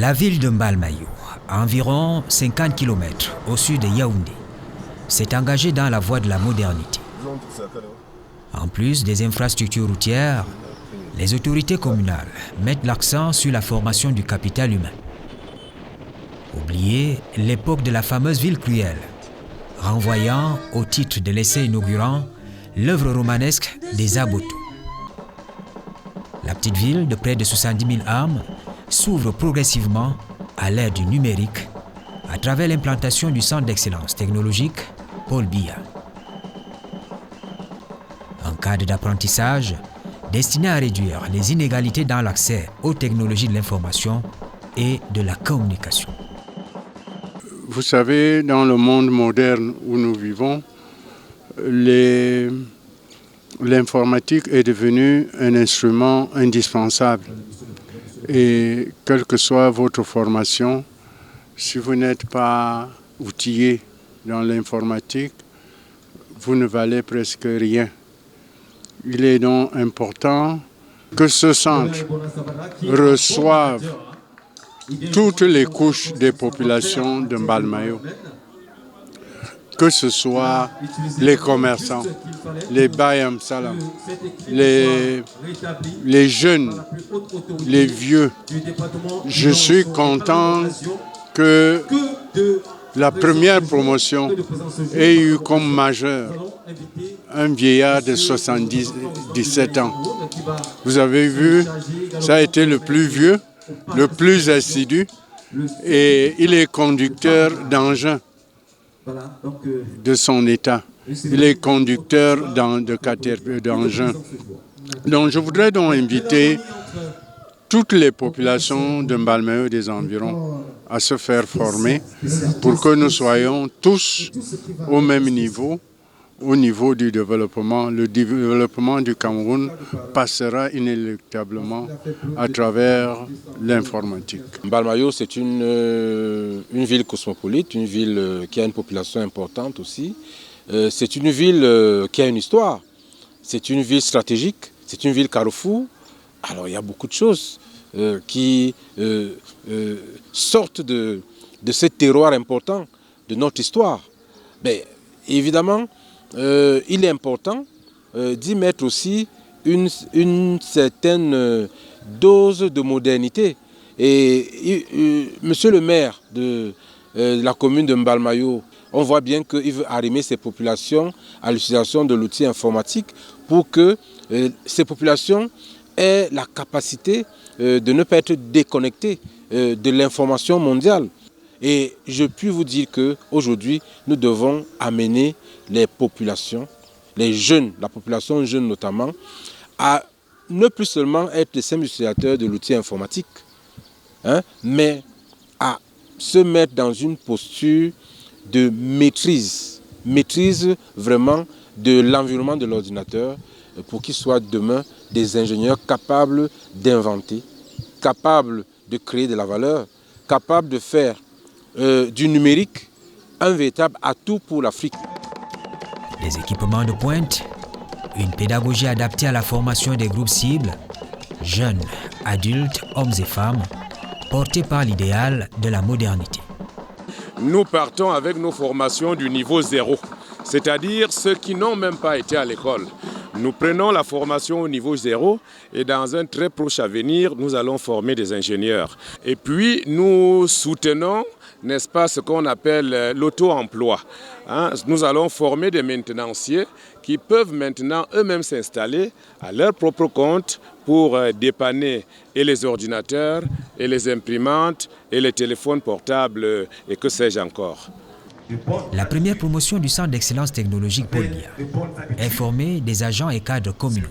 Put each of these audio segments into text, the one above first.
La ville de Mbalmayo, à environ 50 km au sud de Yaoundé, s'est engagée dans la voie de la modernité. En plus des infrastructures routières, les autorités communales mettent l'accent sur la formation du capital humain. Oubliez l'époque de la fameuse ville cruelle, renvoyant au titre de l'essai inaugurant l'œuvre romanesque des Aboto. La petite ville de près de 70 000 âmes s'ouvre progressivement à l'ère du numérique à travers l'implantation du centre d'excellence technologique Paul Biya. Un cadre d'apprentissage destiné à réduire les inégalités dans l'accès aux technologies de l'information et de la communication. Vous savez, dans le monde moderne où nous vivons, l'informatique est devenue un instrument indispensable. Et quelle que soit votre formation, si vous n'êtes pas outillé dans l'informatique, vous ne valez presque rien. Il est donc important que ce centre reçoive toutes les couches des populations de Mbalmayo, que ce soit les commerçants, les Bayam Salam, les jeunes, les vieux. Je suis content que la première promotion ait eu comme majeur un vieillard de 77 ans. Vous avez vu, ça a été le plus vieux, le plus assidu, et il est conducteur d'engin de son état. Il est conducteur d'engin. Donc je voudrais donc inviter toutes les populations de Mbalmayo et des environs à se faire former pour que nous soyons tous au même niveau, au niveau du développement. Le développement du Cameroun passera inéluctablement à travers l'informatique. Mbalmayo, c'est une ville cosmopolite, une ville qui a une population importante aussi. C'est une ville qui a une histoire. C'est une ville stratégique, c'est une ville carrefour. Alors il y a beaucoup de choses qui sortent de ce terroir important de notre histoire. Mais évidemment, il est important d'y mettre aussi une certaine dose de modernité. Et monsieur le maire de la commune de Mbalmayo, on voit bien qu'il veut arrimer ces populations à l'utilisation de l'outil informatique pour que ces populations aient la capacité de ne pas être déconnectées de l'information mondiale. Et je puis vous dire qu'aujourd'hui, nous devons amener les populations, les jeunes, la population jeune notamment, à ne plus seulement être les simples utilisateurs de l'outil informatique, mais à se mettre dans une posture de maîtrise vraiment de l'environnement de l'ordinateur pour qu'ils soient demain des ingénieurs capables d'inventer, capables de créer de la valeur, capables de faire du numérique un véritable atout pour l'Afrique. Des équipements de pointe, une pédagogie adaptée à la formation des groupes cibles, jeunes, adultes, hommes et femmes, portés par l'idéal de la modernité. Nous partons avec nos formations du niveau 0, c'est-à-dire ceux qui n'ont même pas été à l'école. Nous prenons la formation au niveau 0 et dans un très proche avenir, nous allons former des ingénieurs. Et puis, nous soutenons, n'est-ce pas, ce qu'on appelle l'auto-emploi. Nous allons former des maintenanciers qui peuvent maintenant eux-mêmes s'installer à leur propre compte pour dépanner et les ordinateurs, et les imprimantes, et les téléphones portables, et que sais-je encore. La première promotion du Centre d'excellence technologique Paul Biya est formée des agents et cadres communaux.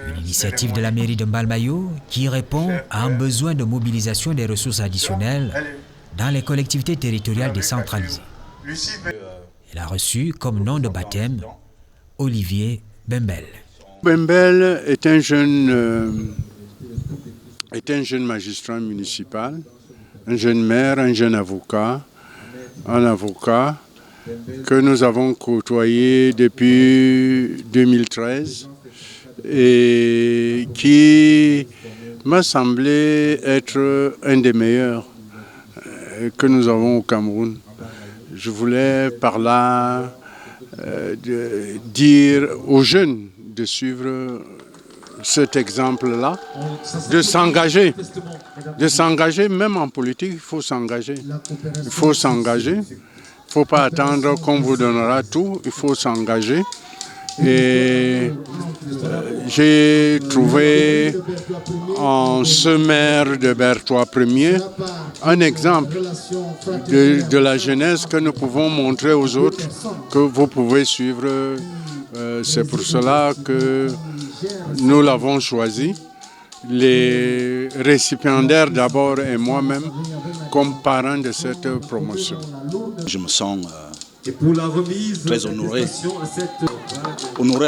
Une initiative de la mairie de Mbalmayo qui répond à un besoin de mobilisation des ressources additionnelles dans les collectivités territoriales décentralisées. Elle a reçu comme nom de baptême Olivier Bembel. Bembel est un jeune magistrat municipal, un jeune maire, un jeune avocat, un avocat que nous avons côtoyé depuis 2013 et qui m'a semblé être un des meilleurs que nous avons au Cameroun. Je voulais par là dire aux jeunes de suivre cet exemple-là, de s'engager même en politique, il faut s'engager. Il faut s'engager, il ne faut pas attendre qu'on vous donnera tout, il faut s'engager. Et j'ai trouvé en ce maire de Berthois Ier un exemple de la jeunesse que nous pouvons montrer aux autres, que vous pouvez suivre. C'est pour cela que nous l'avons choisi. Les récipiendaires d'abord et moi-même comme parrain de cette promotion. Je me sens très honoré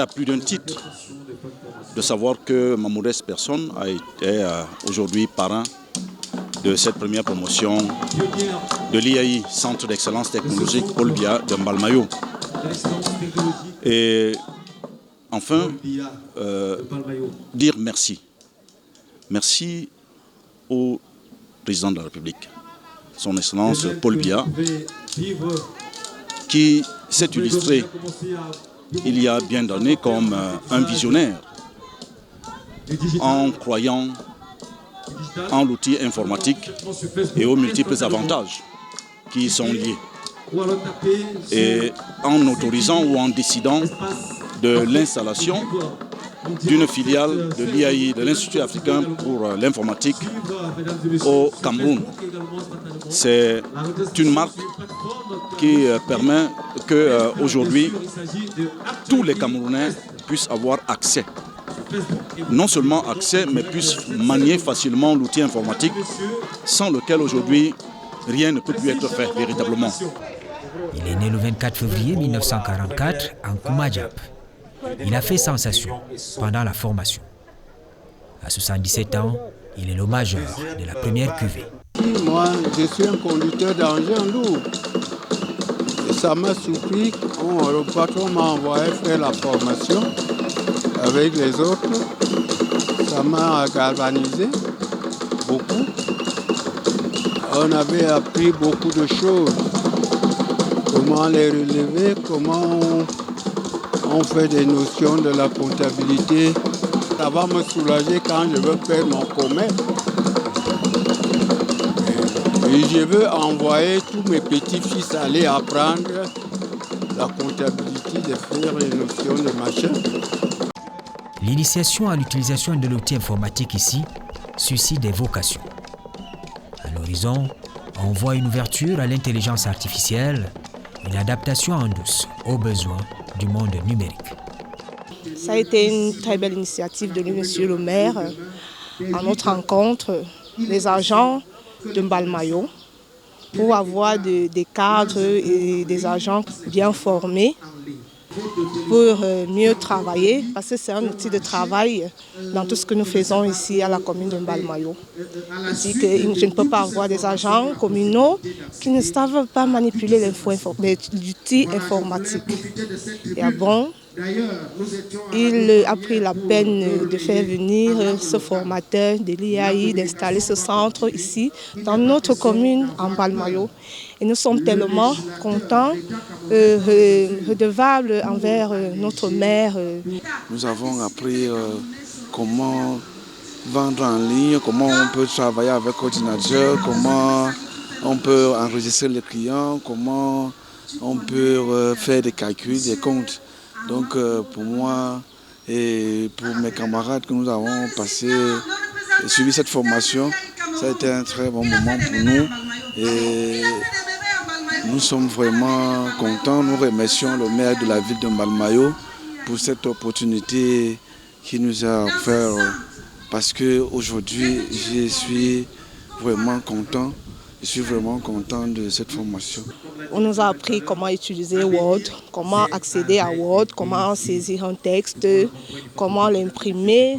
à plus d'un titre de savoir que ma modeste personne a été aujourd'hui parrain de cette première promotion de l'IAI, Centre d'Excellence Technologique Paul Biya de Mbalmayo. Et enfin, dire merci. Merci au président de la République, son Excellence Paul Biya, qui s'est illustré il y a bien d'années comme un visionnaire en croyant en l'outil informatique et aux multiples avantages qui y sont liés. Et en autorisant ou en décidant de l'installation d'une filiale de l'IAI, de l'Institut africain pour l'informatique au Cameroun. C'est une marque qui permet qu'aujourd'hui, tous les Camerounais puissent avoir accès. Non seulement accès, mais puissent manier facilement l'outil informatique, sans lequel aujourd'hui, rien ne peut plus être fait véritablement. Il est né le 24 février 1944 en Koumadiap. Il a fait sensation pendant la formation. À 77 ans, il est le major de la première cuvée. Moi, je suis un conducteur d'engin lourd. Et ça m'a surpris quand le patron m'a envoyé faire la formation avec les autres. Ça m'a galvanisé beaucoup. On avait appris beaucoup de choses. Comment les relever, comment on fait des notions de la comptabilité. Ça va me soulager quand je veux faire mon commerce. Et je veux envoyer tous mes petits-fils aller apprendre la comptabilité, de faire les notions de machin. L'initiation à l'utilisation de l'outil informatique ici suscite des vocations. À l'horizon, on voit une ouverture à l'intelligence artificielle, une adaptation en douce aux besoins du monde numérique. Ça a été une très belle initiative de monsieur le maire à notre rencontre des agents de Mbalmayo pour avoir des cadres et des agents bien formés pour mieux travailler, parce que c'est un outil de travail dans tout ce que nous faisons ici à la commune de Mbalmayo. Je ne peux pas avoir des agents communaux qui ne savent pas manipuler l'outil informatique. Et bon, il a pris la peine de faire venir ce formateur de l'IAI, d'installer ce centre ici, dans notre commune, en Mbalmayo. Et nous sommes tellement contents, redevables envers notre maire. Nous avons appris comment vendre en ligne, comment on peut travailler avec ordinateur, comment on peut enregistrer les clients, comment on peut faire des calculs, des comptes. Donc pour moi et pour mes camarades que nous avons suivi cette formation, ça a été un très bon moment pour nous. Et nous sommes vraiment contents. Nous remercions le maire de la ville de Mbalmayo pour cette opportunité qu'il nous a offert. Parce qu'aujourd'hui, je suis vraiment content. Je suis vraiment content de cette formation. On nous a appris comment utiliser Word, comment accéder à Word, comment saisir un texte, comment l'imprimer,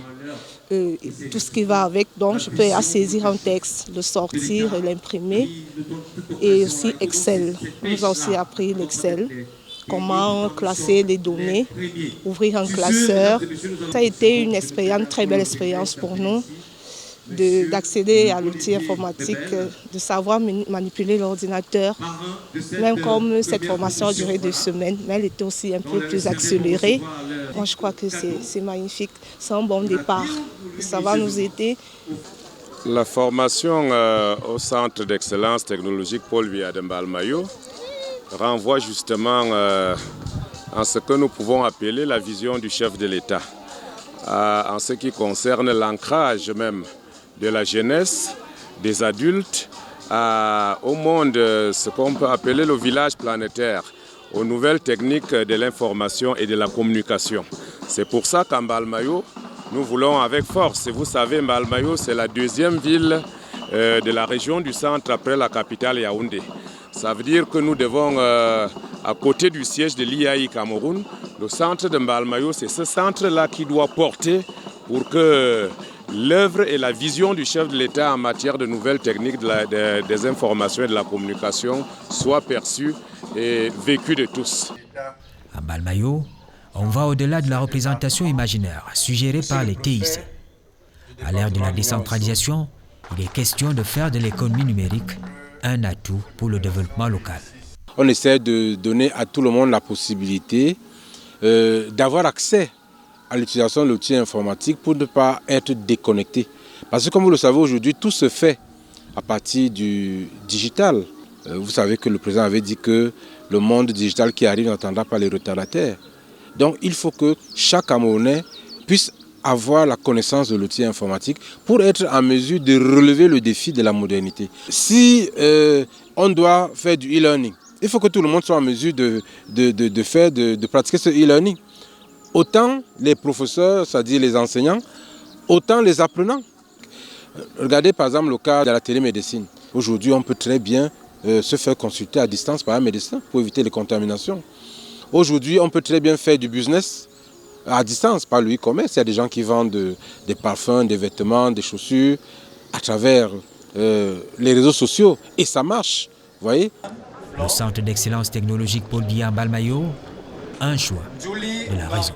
tout ce qui va avec. Donc je peux saisir un texte, le sortir, l'imprimer. Et aussi Excel. On nous a aussi appris l'Excel, comment classer les données, ouvrir un classeur. Ça a été une très belle expérience pour nous. d'accéder à l'outil informatique, de savoir manipuler l'ordinateur. Même comme cette formation a duré 2 semaines, mais elle était aussi un peu plus accélérée. Moi, je crois que c'est magnifique. C'est un bon départ. Ça va nous aider. La formation au Centre d'excellence technologique Paul Biya de Mbalmayo renvoie justement en ce que nous pouvons appeler la vision du chef de l'État, en ce qui concerne l'ancrage même de la jeunesse, des adultes, au monde, ce qu'on peut appeler le village planétaire, aux nouvelles techniques de l'information et de la communication. C'est pour ça qu'en Mbalmayo, nous voulons avec force. Et vous savez, Mbalmayo, c'est la 2e ville de la région du centre après la capitale Yaoundé. Ça veut dire que nous devons, à côté du siège de l'IAI Cameroun, le centre de Mbalmayo, c'est ce centre-là qui doit porter pour que l'œuvre et la vision du chef de l'État en matière de nouvelles techniques des informations et de la communication soient perçues et vécues de tous. À Mbalmayo, on va au-delà de la représentation imaginaire suggérée par les TIC. À l'ère de la décentralisation, il est question de faire de l'économie numérique un atout pour le développement local. On essaie de donner à tout le monde la possibilité d'avoir accès à l'utilisation de l'outil informatique pour ne pas être déconnecté. Parce que comme vous le savez aujourd'hui, tout se fait à partir du digital. Vous savez que le président avait dit que le monde digital qui arrive n'attendra pas les retardataires. Donc il faut que chaque Camerounais puisse avoir la connaissance de l'outil informatique pour être en mesure de relever le défi de la modernité. Si on doit faire du e-learning, il faut que tout le monde soit en mesure de pratiquer ce e-learning. Autant les professeurs, c'est-à-dire les enseignants, autant les apprenants. Regardez par exemple le cas de la télémédecine. Aujourd'hui, on peut très bien se faire consulter à distance par un médecin pour éviter les contaminations. Aujourd'hui, on peut très bien faire du business à distance par le e-commerce. Il y a des gens qui vendent des parfums, des vêtements, des chaussures à travers les réseaux sociaux et ça marche, vous voyez. Le Centre d'excellence technologique Paul Biya Mbalmayo, un choix de la raison.